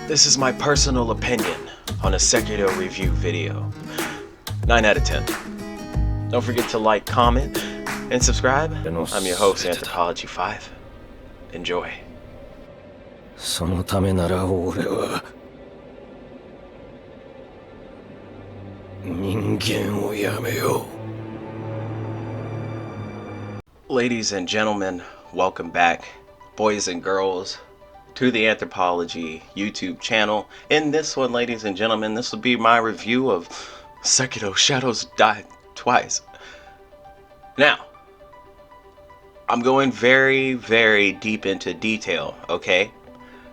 This is my personal opinion on a Sekiro review video. 9 out of 10. Don't forget to like, comment, and subscribe. I'm your host, Anthropology 5. Enjoy. そのためなら俺は人間をやめよう。 Ladies and gentlemen, welcome back, boys and girls, to the Anthropology YouTube channel. In this one, ladies and gentlemen, this will be my review of Sekiro Shadows Die Twice. Now, I'm going very, very deep into detail, okay?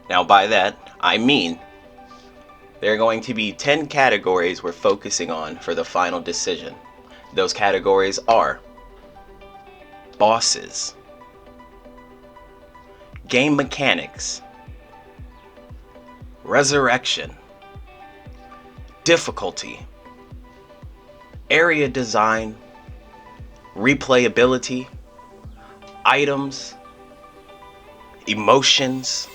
Now by that, I mean there are going to be 10 categories we're focusing on for the final decision. Those categories are bosses, game mechanics, resurrection, difficulty, area design, replayability, items, emotions,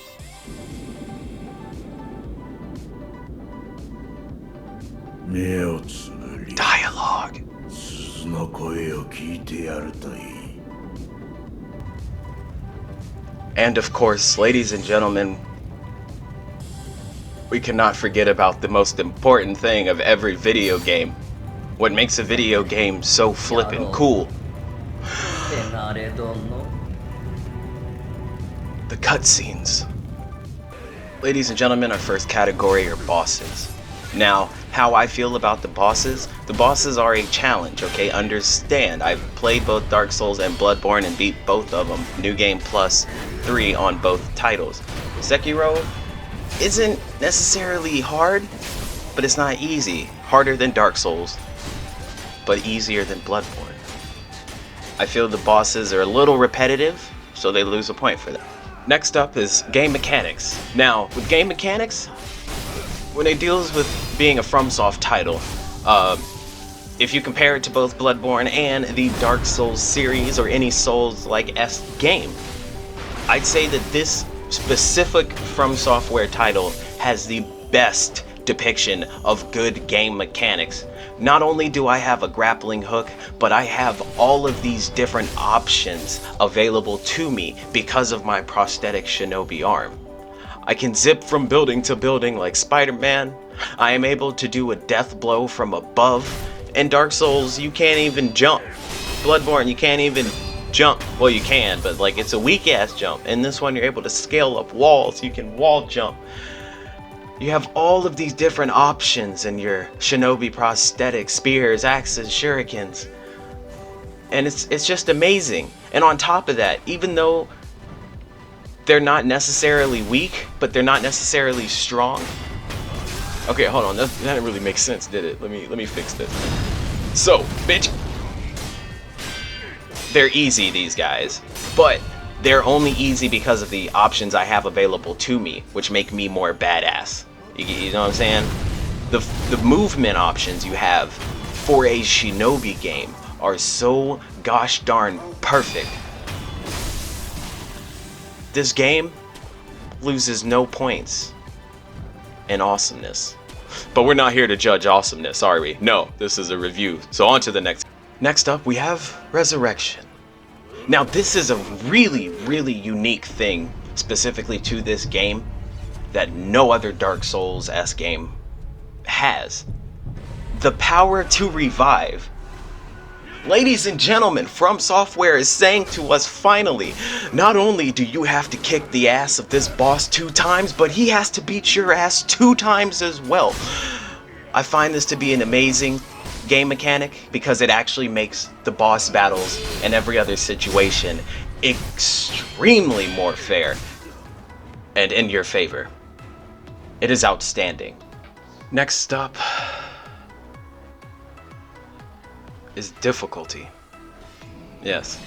dialogue, and of course, ladies and gentlemen, we cannot forget about the most important thing of every video game. What makes a video game so flippin' cool. The cutscenes. Ladies and gentlemen, our first category are bosses. Now, how I feel about the bosses are a challenge, okay? Understand, I've played both Dark Souls and Bloodborne and beat both of them. New Game Plus 3 on both titles. Sekiro isn't necessarily hard, but it's not easy. Harder than Dark Souls, but easier than Bloodborne. I feel the bosses are a little repetitive, so they lose a point for that. Next up is game mechanics. Now, with game mechanics, when it deals with being a FromSoft title, if you compare it to both Bloodborne and the Dark Souls series or any Souls-like-esque game, I'd say that this specific From Software title has the best depiction of good game mechanics. Not only do I have a grappling hook, but I have all of these different options available to me because of my prosthetic shinobi arm. I can zip from building to building like Spider-Man. I am able to do a death blow from above. In Dark Souls, you can't even jump. Bloodborne, you can't even jump. Well, you can, but like it's a weak ass jump. In this one, you're able to scale up walls. You can wall jump. You have all of these different options in your shinobi prosthetic, spears, axes, shurikens. And it's just amazing. And on top of that, even though they're not necessarily weak, but they're not necessarily strong. Okay, hold on. That didn't really make sense, did it? Let me fix this. So, bitch. They're easy, these guys, but they're only easy because of the options I have available to me, which make me more badass. You know what I'm saying? The movement options you have for a shinobi game are so gosh darn perfect. This game loses no points in awesomeness. But we're not here to judge awesomeness, are we? No, this is a review. So on to the next. Next up, we have Resurrection. Now, this is a really, really unique thing specifically to this game that no other Dark Souls-esque game has. The power to revive. Ladies and gentlemen, From Software is saying to us finally, not only do you have to kick the ass of this boss 2 times, but he has to beat your ass 2 times as well. I find this to be an amazing game mechanic because it actually makes the boss battles and every other situation extremely more fair and in your favor. It is outstanding. Next up is difficulty. Yes,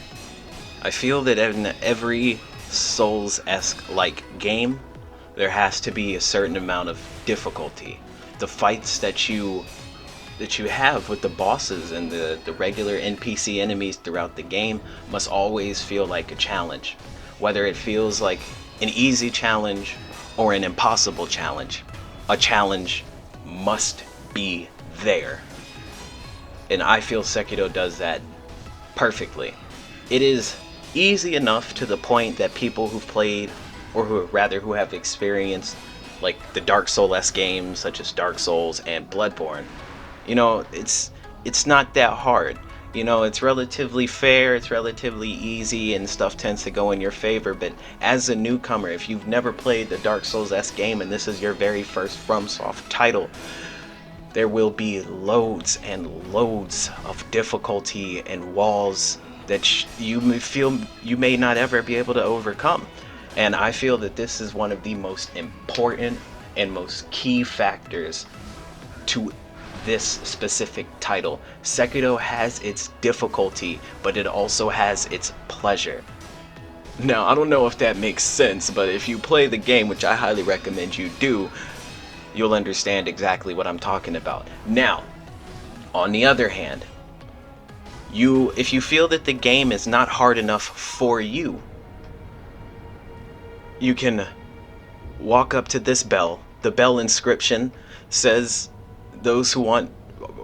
I feel that in every Souls-esque like game, there has to be a certain amount of difficulty. The fights that you have with the bosses and the regular NPC enemies throughout the game must always feel like a challenge. Whether it feels like an easy challenge or an impossible challenge. A challenge must be there. And I feel Sekiro does that perfectly. It is easy enough to the point that people who've played, or who have experienced like the Dark Souls games such as Dark Souls and Bloodborne, you know, it's not that hard. You know, it's relatively fair, it's relatively easy, and stuff tends to go in your favor. But as a newcomer, if you've never played the Dark Souls game and this is your very first FromSoft title, there will be loads and loads of difficulty and walls that you may feel you may not ever be able to overcome. And I feel that this is one of the most important and most key factors to this specific title. Sekiro has its difficulty, but it also has its pleasure. Now, I don't know if that makes sense, but if you play the game, which I highly recommend you do, you'll understand exactly what I'm talking about. Now, on the other hand, if you feel that the game is not hard enough for you, you can walk up to this bell. The bell inscription says, those who want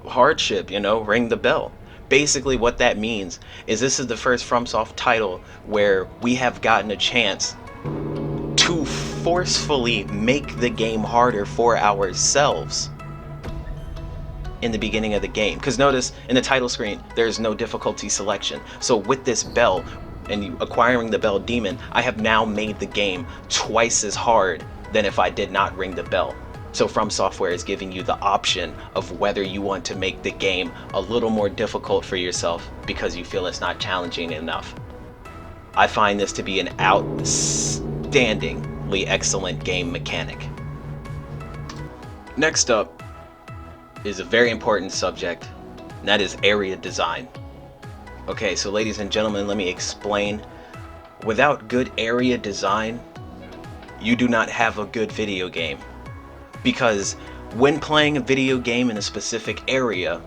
hardship, you know, ring the bell. Basically what that means is this is the first FromSoft title where we have gotten a chance to forcefully make the game harder for ourselves in the beginning of the game. Because notice in the title screen there's no difficulty selection. So with this bell and acquiring the bell demon, I have now made the game twice as hard than if I did not ring the bell. So From Software is giving you the option of whether you want to make the game a little more difficult for yourself because you feel it's not challenging enough. I find this to be an outstandingly excellent game mechanic. Next up is a very important subject, and that is area design. Okay, so ladies and gentlemen, let me explain. Without good area design, you do not have a good video game. Because when playing a video game in a specific area,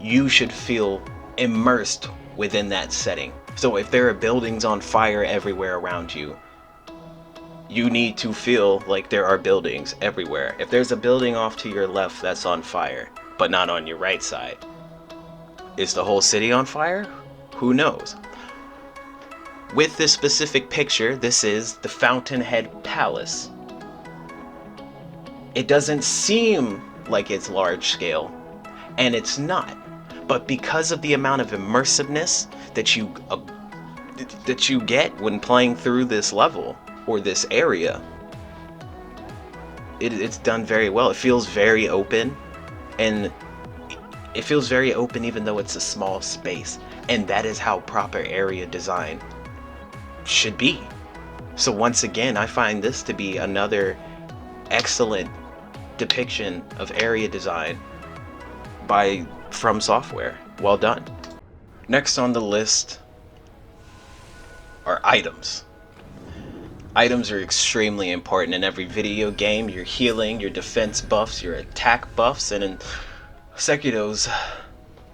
you should feel immersed within that setting. So if there are buildings on fire everywhere around you, you need to feel like there are buildings everywhere. If there's a building off to your left that's on fire, but not on your right side, is the whole city on fire? Who knows? With this specific picture, this is the Fountainhead Palace. It doesn't seem like it's large scale, and it's not. But because of the amount of immersiveness that you get when playing through this level or this area, it's done very well. It feels very open, and it feels very open even though it's a small space. And that is how proper area design should be. So once again, I find this to be another excellent depiction of area design by From Software. Well done. Next on the list are items. Items are extremely important in every video game. Your healing, your defense buffs, your attack buffs, and in Sekiro's,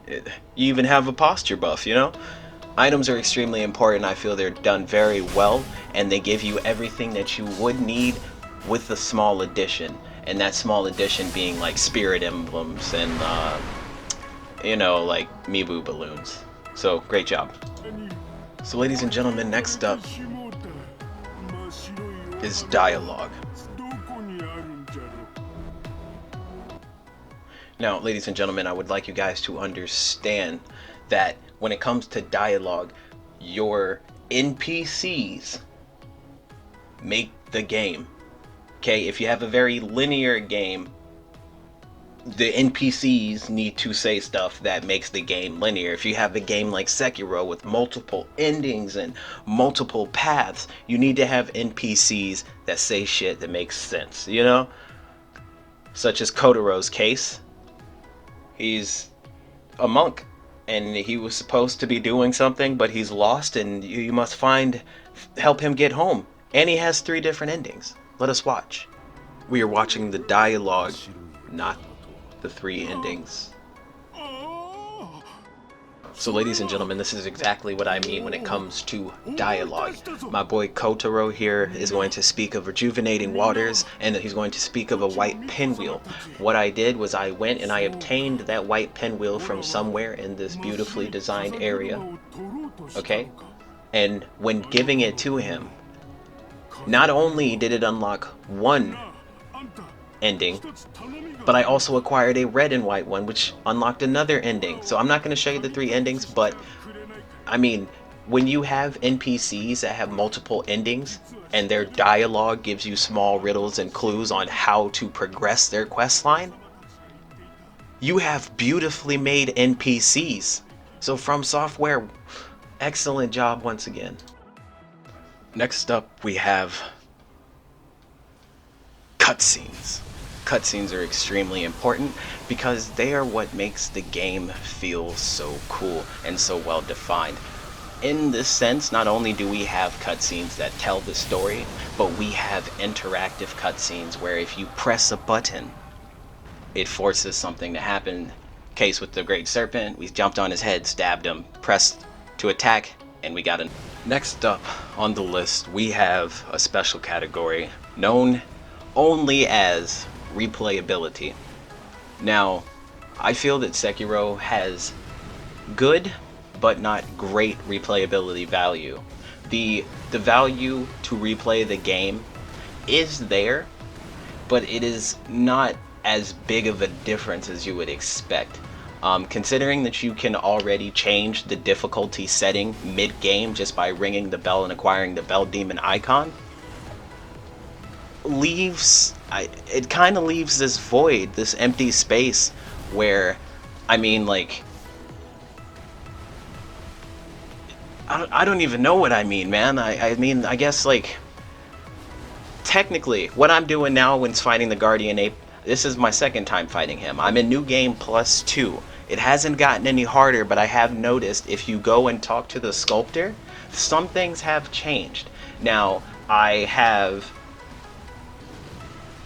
you even have a posture buff, you know? Items are extremely important. I feel they're done very well, and they give you everything that you would need with a small addition. And that small addition being like spirit emblems and you know, like Miibu balloons. So great job. So ladies and gentlemen, next up is dialogue. Now, ladies and gentlemen, I would like you guys to understand that when it comes to dialogue, your NPCs make the game. Okay, if you have a very linear game, the NPCs need to say stuff that makes the game linear. If you have a game like Sekiro with multiple endings and multiple paths, you need to have NPCs that say shit that makes sense, you know? Such as Kotaro's case. He's a monk, and he was supposed to be doing something, but he's lost, and you must help him get home. And he has 3 different endings. Let us watch. We are watching the dialogue, not the 3 endings. So ladies and gentlemen, this is exactly what I mean when it comes to dialogue. My boy Kotaro here is going to speak of rejuvenating waters, and he's going to speak of a white pinwheel. What I did was I went and I obtained that white pinwheel from somewhere in this beautifully designed area. Okay? And when giving it to him, not only did it unlock one ending, but I also acquired a red and white one, which unlocked another ending. So I'm not going to show you the 3 endings, but I mean, when you have NPCs that have multiple endings and their dialogue gives you small riddles and clues on how to progress their quest line, you have beautifully made NPCs. So From Software, excellent job once again. Next up, we have cutscenes. Cutscenes are extremely important because they are what makes the game feel so cool and so well defined. In this sense, not only do we have cutscenes that tell the story, but we have interactive cutscenes where if you press a button, it forces something to happen. Case with the Great Serpent, we jumped on his head, stabbed him, pressed to attack, and we got him. Next up on the list, we have a special category known only as replayability. Now, I feel that Sekiro has good but not great replayability value. The value to replay the game is there, but it is not as big of a difference as you would expect. Considering that you can already change the difficulty setting mid-game just by ringing the bell and acquiring the Bell Demon icon, it kind of leaves this void, this empty space where, I mean, like, I don't even know what I mean, man. I mean, I guess, like, technically, what I'm doing now when fighting the Guardian Ape, this is my second time fighting him. I'm in New Game +2. It hasn't gotten any harder, but I have noticed if you go and talk to the sculptor, some things have changed. Now, I have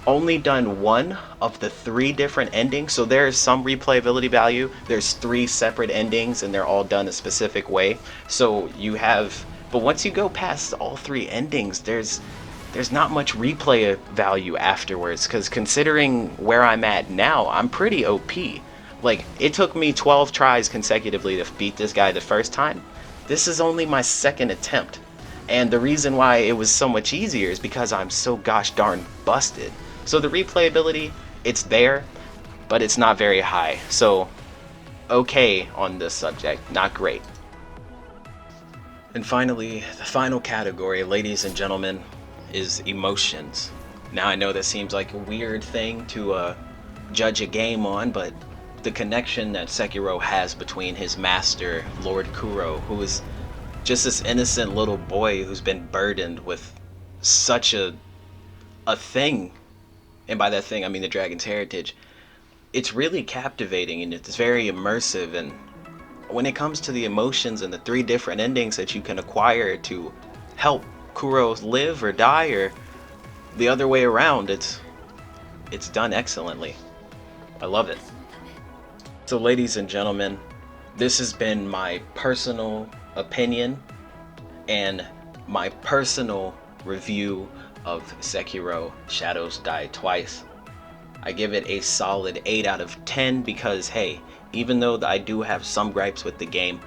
only done one of the 3 different endings, so there is some replayability value. There's 3 separate endings and they're all done a specific way. So you have, but once you go past all 3 endings, there's not much replay value afterwards, because considering where I'm at now, I'm pretty OP. Like, it took me 12 tries consecutively to beat this guy the first time. This is only my 2nd attempt. And the reason why it was so much easier is because I'm so gosh darn busted. So the replayability, it's there, but it's not very high. So, okay on this subject, not great. And finally, the final category, ladies and gentlemen, is emotions. Now I know that seems like a weird thing to judge a game on, but the connection that Sekiro has between his master, Lord Kuro, who is just this innocent little boy who's been burdened with such a thing, and by that thing I mean the dragon's heritage, it's really captivating and it's very immersive. And when it comes to the emotions and the 3 different endings that you can acquire to help Kuro live or die, or the other way around, it's done excellently. I love it. So ladies and gentlemen, this has been my personal opinion and my personal review of Sekiro Shadows Die Twice. I give it a solid 8 out of 10 because, hey, even though I do have some gripes with the game,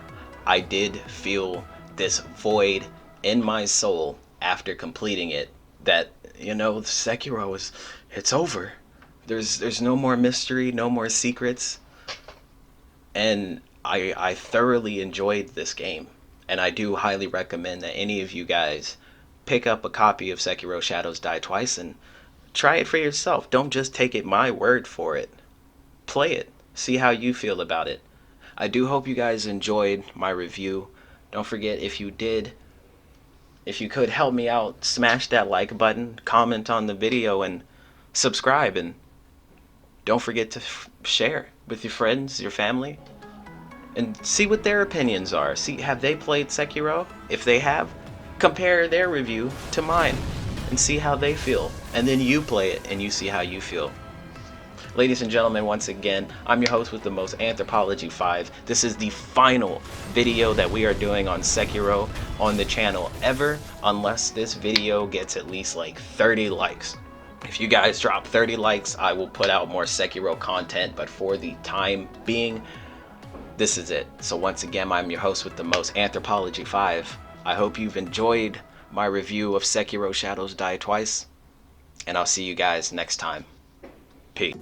I did feel this void in my soul after completing it that, you know, Sekiro it's over. There's no more mystery, no more secrets. And I thoroughly enjoyed this game. And I do highly recommend that any of you guys pick up a copy of Sekiro Shadows Die Twice and try it for yourself. Don't just take it my word for it. Play it. See how you feel about it. I do hope you guys enjoyed my review. Don't forget, if you did, if you could help me out, smash that like button, comment on the video, and subscribe. And don't forget to share with your friends, your family, and see what their opinions are. See, have they played Sekiro? If they have, compare their review to mine and see how they feel. And then you play it and you see how you feel. Ladies and gentlemen, once again, I'm your host with the most, Anthropology 5. This is the final video that we are doing on Sekiro on the channel ever, unless this video gets at least like 30 likes. If you guys drop 30 likes, I will put out more Sekiro content, but for the time being, this is it. So once again, I'm your host with the most, Anthropology 5. I hope you've enjoyed my review of Sekiro Shadows Die Twice, and I'll see you guys next time. Peace.